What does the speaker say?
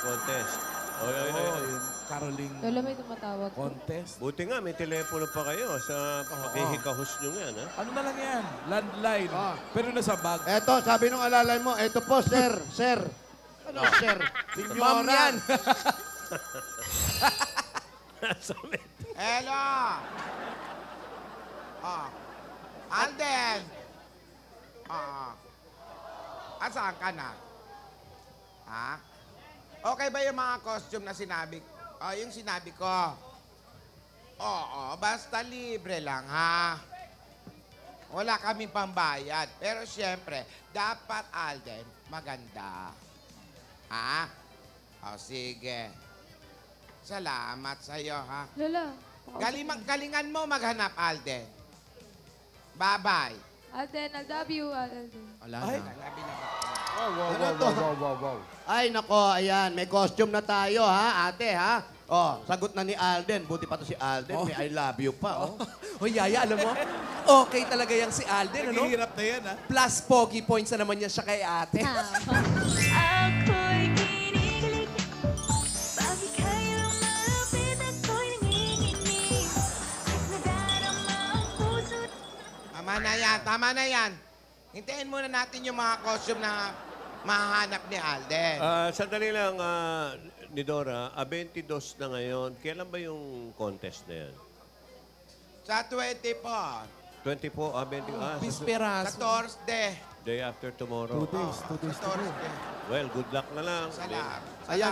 contest. Oy, oy, Oo, oy. yung caroling Lola, may tumatawag po. contest. Buti nga, may telepono pa kayo sa paghihikahos nyo yan, ha? Ano na lang yan? Landline. Ah. Pero nasa bag. Eto, sabi nung alalay mo, eto po, sir, sir. Ano, sir? Ma'am Signora. yan. Sabi. Hello. Ah. Alden. Ah. Asaan ka na? Ha? Okay ba yung mga costume na sinabi? Oh, yung sinabi ko. Oo, basta libre lang, ha? Wala kaming pambayad. Pero siyempre, dapat, Alden, maganda. Ha? O, sige. Salamat sa'yo, ha? Lola. Galingan mo maghanap, Alden. Bye-bye. Alden, I love you, Alden. Wala Ay. na. Ay, nako, ayan. May costume na tayo, ha, ate, ha? Oh, sagot na ni Alden. Buti pa to si Alden. May I love you pa, oh. Hoy, Yaya, alam mo, okay talaga yung si Alden, ano? Naghihirap na yan, ha? Plus pogi points na naman yan siya kay ate. Ako'y kinikilig. Bakit kayong malapit ako'y nanginginig? Nadarama ang puso. Tama na yan. Hintayin muna natin yung mga costume na mahanap ni Alden. Sandali lang, ni Dora, 22 na ngayon. Kailan ba yung contest na yan? Sa 20 po. 24, 20, Sa Bisperaso. Thursday. day after tomorrow. 2 days. 2 days Sa Thursday. Well, good luck na lang. Salamat. Ayan,